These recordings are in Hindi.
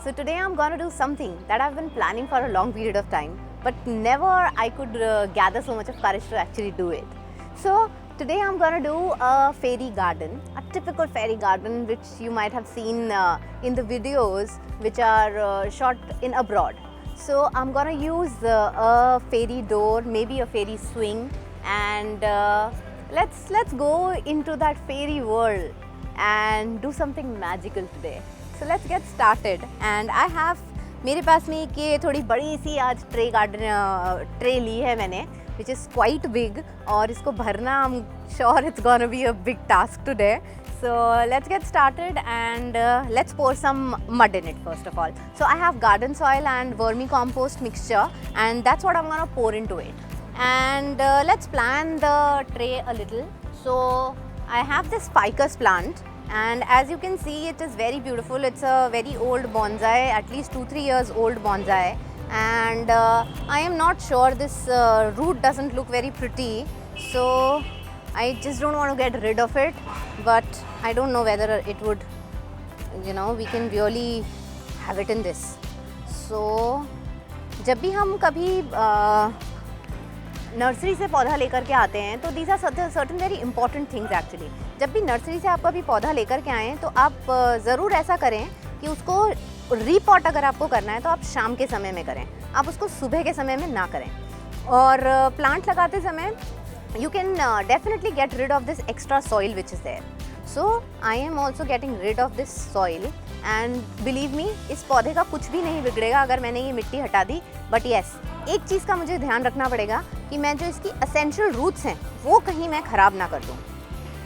So today I'm gonna do something that I've been planning for a long period of time, but never I could gather so much of courage to actually do it. So today I'm gonna do a fairy garden, a typical fairy garden which you might have seen in the videos which are shot in abroad. So I'm gonna use a fairy door, maybe a fairy swing, and let's go into that fairy world and do something magical today. So let's get started. And I have मेरे पास में एक ये थोड़ी बड़ी सी आज ट्रे ली है मैंने, which is quite big, और इसको भरना I'm sure it's gonna be a big task today. So let's get started and let's pour some mud in it first of all. So I have garden soil and vermicompost mixture, and that's what I'm gonna pour into it. And let's plan the tray a little. So I have this ficus plant, and as you can see it is very beautiful. It's a very old bonsai, at least 2-3 years old bonsai, and I am not sure, this root doesn't look very pretty, so I just don't want to get rid of it, but I don't know whether it would, we can really have it in this. So जब भी हम कभी नर्सरी से पौधा लेकर के आते हैं तो these are certain very important things actually. जब भी नर्सरी से आप कभी पौधा लेकर के आएँ तो आप ज़रूर ऐसा करें कि उसको रीपॉट अगर आपको करना है तो आप शाम के समय में करें, आप उसको सुबह के समय में ना करें. और प्लांट लगाते समय you can definitely get rid of this extra soil which is there. So I am also getting rid of this soil, and believe me, इस पौधे का कुछ भी नहीं बिगड़ेगा अगर मैंने ये मिट्टी हटा दी. बट यस, एक चीज़ का मुझे ध्यान रखना पड़ेगा कि मैं जो इसकी एसेंशियल रूट्स हैं वो कहीं मैं ख़राब ना कर दूँ.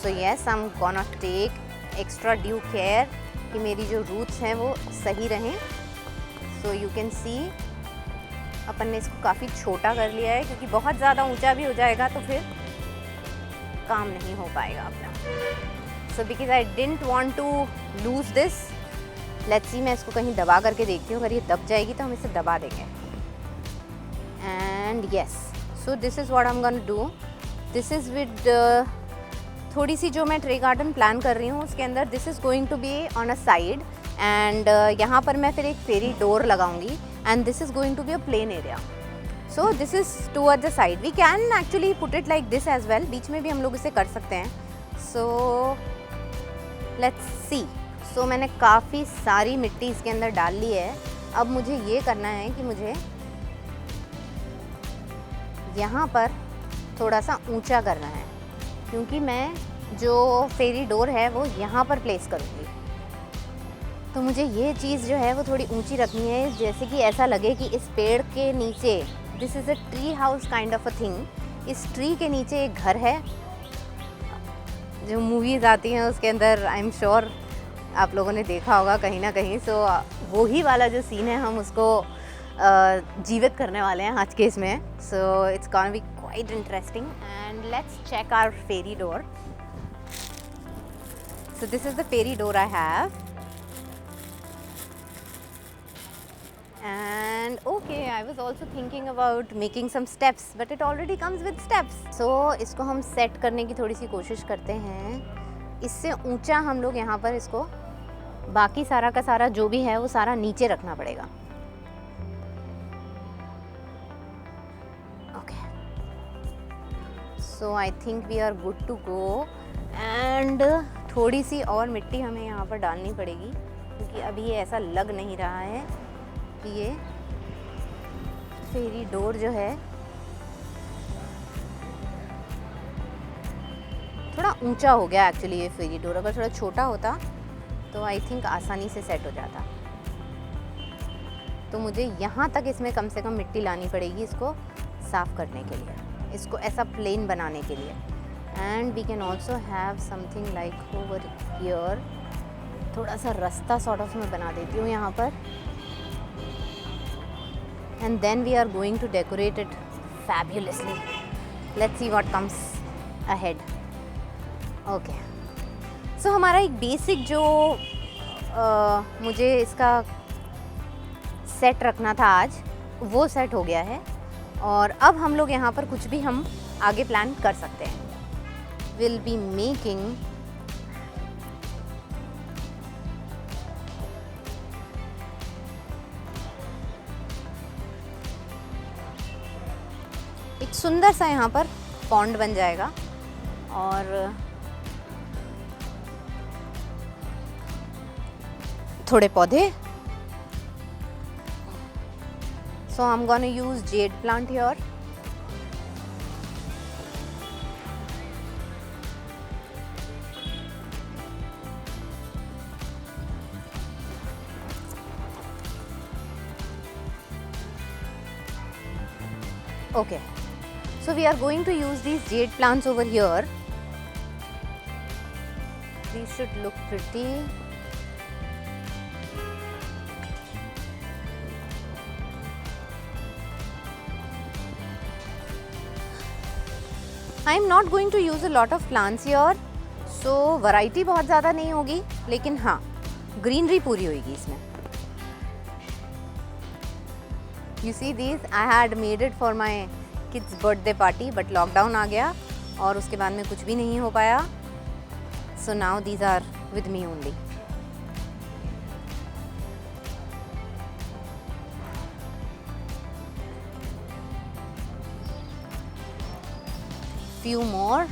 So yes, I am gonna take extra due care कि मेरी जो रूट्स हैं वो सही रहें. सो यू कैन सी अपन ने इसको काफ़ी छोटा कर लिया है, क्योंकि बहुत ज़्यादा ऊंचा भी हो जाएगा तो फिर काम नहीं हो पाएगा अपना. So because I didn't want to lose this. Let's see, मैं इसको कहीं दबा करके देखती हूँ. अगर ये दब जाएगी तो हम इसे दबा देंगे. And yes, so this is what I am gonna do. This is with थोड़ी सी जो मैं ट्रे गार्डन प्लान कर रही हूँ उसके अंदर this is going to be on a side, and यहाँ पर मैं फिर एक फेरी डोर लगाऊंगी, and this is going to be a plain area. So this is towards the side. We can actually put it like this as well. बीच में भी हम लोग इसे कर सकते हैं. So let's see. So मैंने काफ़ी सारी मिट्टी इसके अंदर डाल ली है. अब मुझे ये करना है कि मुझे यहाँ पर थोड़ा सा ऊंचा करना है, क्योंकि मैं जो फेरी डोर है वो यहाँ पर प्लेस करूँगी. तो मुझे ये चीज़ जो है वो थोड़ी ऊंची रखनी है, जैसे कि ऐसा लगे कि इस पेड़ के नीचे, this is a tree house kind of a thing, इस ट्री के नीचे एक घर है. जो मूवीज़ आती हैं उसके अंदर आई एम श्योर आप लोगों ने देखा होगा कहीं ना कहीं. सो वही वाला जो सीन है हम उसको जीवित करने वाले हैं आज के इसमें. So it's gonna be quite interesting, and let's check our fairy door. So this is the fairy door I have. And okay, I was also thinking about making some steps, but it already comes with steps. So इसको हम सेट करने की थोड़ी सी कोशिश करते हैं. इससे ऊंचा हम लोग यहाँ पर इसको, बाकी सारा का सारा जो भी है वो सारा नीचे रखना पड़ेगा. Okay. So I think we are good to go. And थोड़ी सी और मिट्टी हमें यहाँ पर डालनी पड़ेगी, क्योंकि अभी ये ऐसा लग नहीं रहा है कि ये फेरी डोर जो है थोड़ा ऊंचा हो गया. एक्चुअली ये फेरी डोर अगर थोड़ा छोटा होता तो आई थिंक आसानी से सेट हो जाता. तो मुझे यहाँ तक इसमें कम से कम मिट्टी लानी पड़ेगी इसको साफ़ करने के लिए, इसको ऐसा प्लेन बनाने के लिए. And we can also have something like over here. थोड़ा सा रास्ता सॉर्ट ऑफ मैं बना देती हूँ यहाँ पर, and then we are going to decorate it fabulously. Let's see what comes ahead. Okay. So हमारा एक बेसिक जो मुझे इसका सेट रखना था आज, वो सेट हो गया है. और अब हम लोग यहाँ पर कुछ भी हम आगे प्लान कर सकते हैं. We'll be making सुंदर सा यहाँ पर पॉन्ड बन जाएगा। और थोड़े पौधे। So I'm gonna use jade plant here. Okay, so we are going to use these jade plants over here. These should look pretty. I am not going to use a lot of plants here, so variety बहुत ज़्यादा नहीं होगी, लेकिन हाँ greenery पूरी होगी इसमें। You see these, I had made it for my kids' birthday party, but lockdown आ गया और उसके बाद में कुछ भी नहीं हो पाया। So now these are with me only. Few more.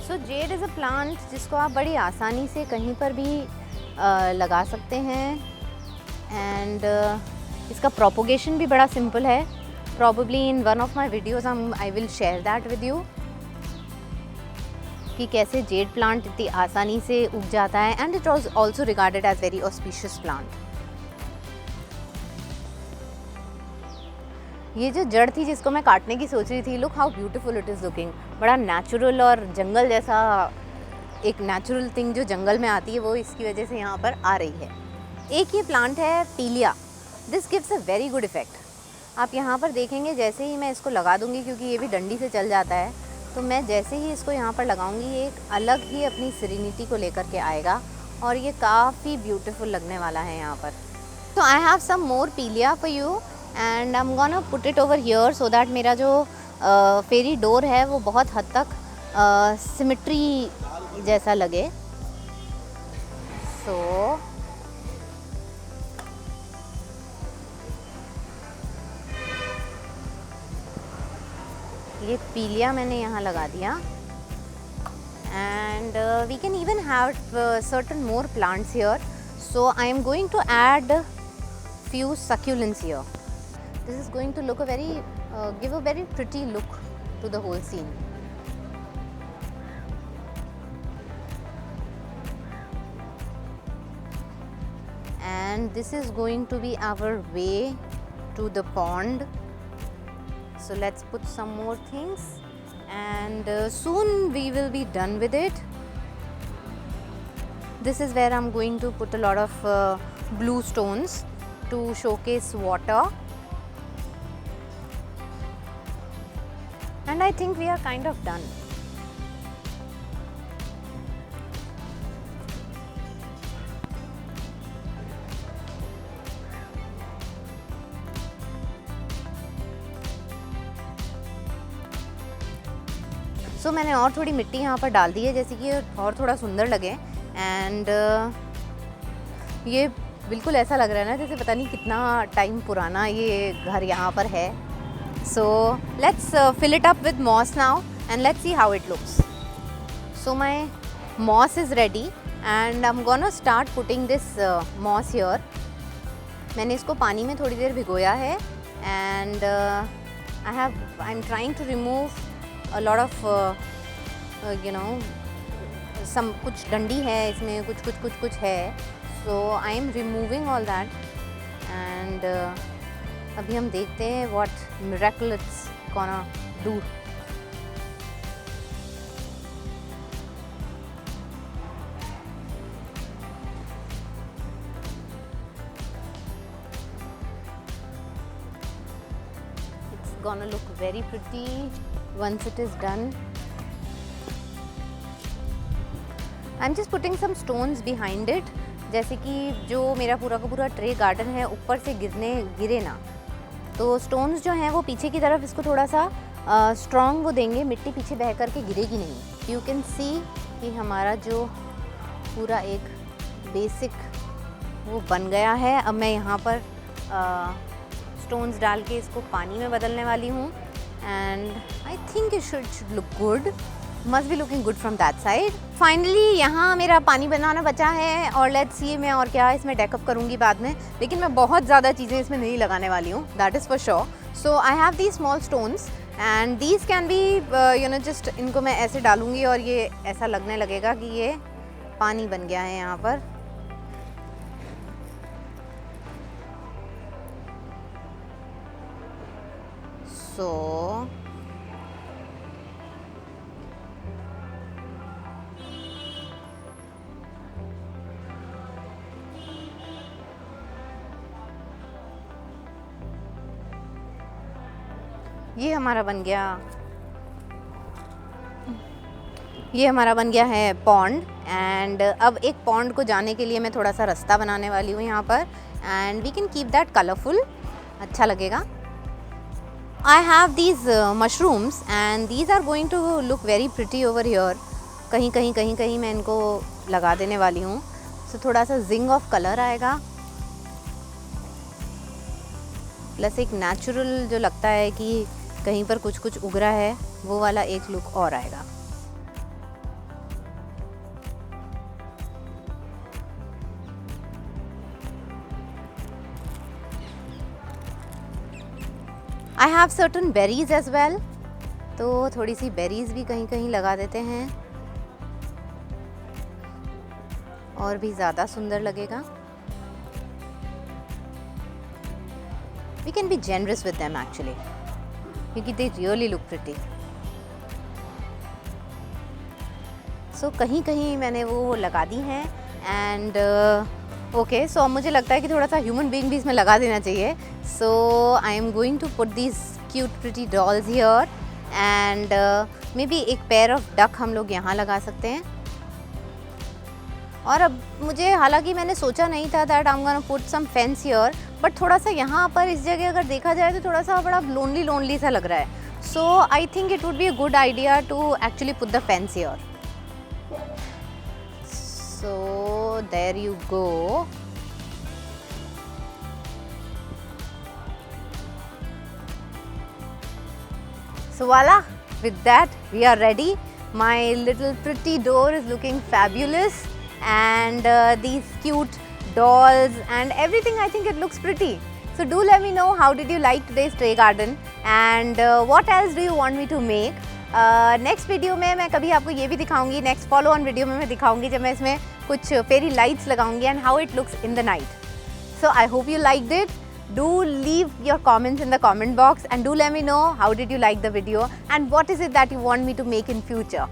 So jade is a plant जिसको आप बड़ी आसानी से कहीं पर भी लगा सकते हैं एंड इसका प्रोपोगेशन भी बड़ा सिंपल है। Probably in one of my videos I will share that with you कि कैसे jade plant इतनी आसानी से उग जाता है and it was also regarded as very auspicious plant. ये जो जड़ थी जिसको मैं काटने की सोच रही थी, look how beautiful it is looking. बड़ा नेचुरल और जंगल जैसा एक नेचुरल थिंग जो जंगल में आती है वो इसकी वजह से यहाँ पर आ रही है। एक ये प्लांट है पीलिया, this gives a very good effect. आप यहाँ पर देखेंगे जैसे ही मैं इसको लगा दूँगी, क्योंकि ये भी डंडी से चल जाता है, तो मैं जैसे ही इसको यहाँ पर लगाऊँगी ये एक अलग ही अपनी सेरेनिटी को लेकर के आएगा और ये काफ़ी ब्यूटीफुल लगने वाला है यहाँ पर। तो आई हैव सम मोर पीलिया for you and I am gonna put it over here so that मेरा जो फेरी डोर है वो बहुत हद तक सिमेट्री जैसा लगे। सो ये पीलिया मैंने यहाँ लगा दिया and we can even have certain more plants here. So I am going to add few succulents here. This is going to look give a very pretty look to the whole scene. And this is going to be our way to the pond. So let's put some more things and soon we will be done with it. This is where I'm going to put a lot of blue stones to showcase water. And I think we are kind of done. So मैंने और थोड़ी मिट्टी यहाँ पर डाल दी है जैसे कि और थोड़ा सुंदर लगे एंड ये बिल्कुल ऐसा लग रहा है ना जैसे पता नहीं कितना टाइम पुराना ये घर यहाँ पर है। So let's fill it up with moss now and let's see how it looks. So my moss is ready and I'm gonna start putting this moss here. मैंने इसको पानी में थोड़ी देर भिगोया है and I'm trying to remove a lot of some कुछ डंडी है इसमें कुछ है। So I am removing all that and अभी हम देखते हैं what miracle it's gonna do. It's gonna look very pretty once it is done. I'm just putting some stones behind it जैसे कि जो मेरा पूरा का पूरा ट्रे गार्डन है ऊपर से गिरे ना, तो स्टोन्स जो हैं वो पीछे की तरफ इसको थोड़ा सा स्ट्रॉन्ग वो देंगे, मिट्टी पीछे बह करके गिरेगी नहीं। यू कैन सी कि हमारा जो पूरा एक बेसिक वो बन गया है। अब मैं यहाँ पर स्टोन्स डाल के इसको पानी में बदलने वाली हूँ and I think it should look good, must be looking good from that side. Finally यहाँ मेरा पानी बनाना बचा है और लेट्स सी मैं और क्या इसमें डेकअप करूँगी बाद में, लेकिन मैं बहुत ज़्यादा चीज़ें इसमें नहीं लगाने वाली हूँ, that is for sure. So I have these small stones and these can be you know just, इनको मैं ऐसे डालूँगी और ये ऐसा लगने लगेगा कि ये पानी बन गया है यहाँ पर। सो ये हमारा बन गया है पॉन्ड एंड अब एक पॉन्ड को जाने के लिए मैं थोड़ा सा रास्ता बनाने वाली हूँ यहाँ पर and we can keep that colourful, अच्छा लगेगा। I have these mushrooms and these are going to look very pretty over here. कहीं मैं इनको लगा देने वाली हूँ, सो थोड़ा सा जिंग ऑफ कलर आएगा, प्लस एक नेचुरल जो लगता है कि कहीं पर कुछ उग रहा है वो वाला एक लुक और आएगा। I have certain berries as well, तो थोड़ी सी बेरीज भी कहीं लगा देते हैं और भी ज़्यादा सुंदर लगेगा। We can be generous with them actually, क्योंकि they really look pretty. So कहीं मैंने वो लगा दी हैं एंड ओके, सो मुझे लगता है कि थोड़ा सा ह्यूमन बीइंग भी इसमें लगा देना चाहिए। So I am going to put these cute pretty dolls here and maybe एक पेयर ऑफ डक हम लोग यहाँ लगा सकते हैं। और अब मुझे, हालांकि मैंने सोचा नहीं था that I am gonna put some fence here, but थोड़ा सा यहाँ पर इस जगह अगर देखा जाए तो थोड़ा सा बड़ा लोनली सा लग रहा है। So I think it would be a good idea to actually put the fence here. So there you go. So voila, with that we are ready. My little pretty door is looking fabulous and these cute dolls and everything, I think it looks pretty. So do let me know how did you like today's tray garden and what else do you want me to make. Next video में मैं कभी आपको ये भी दिखाऊंगी, नेक्स्ट फॉलो ऑन वीडियो में मैं दिखाऊंगी जब मैं इसमें कुछ फेरी लाइट्स लगाऊंगी and how it looks in the night. So I hope you liked it. Do leave your comments in the comment box and do let me know how did you like the video and what is it that you want me to make in future.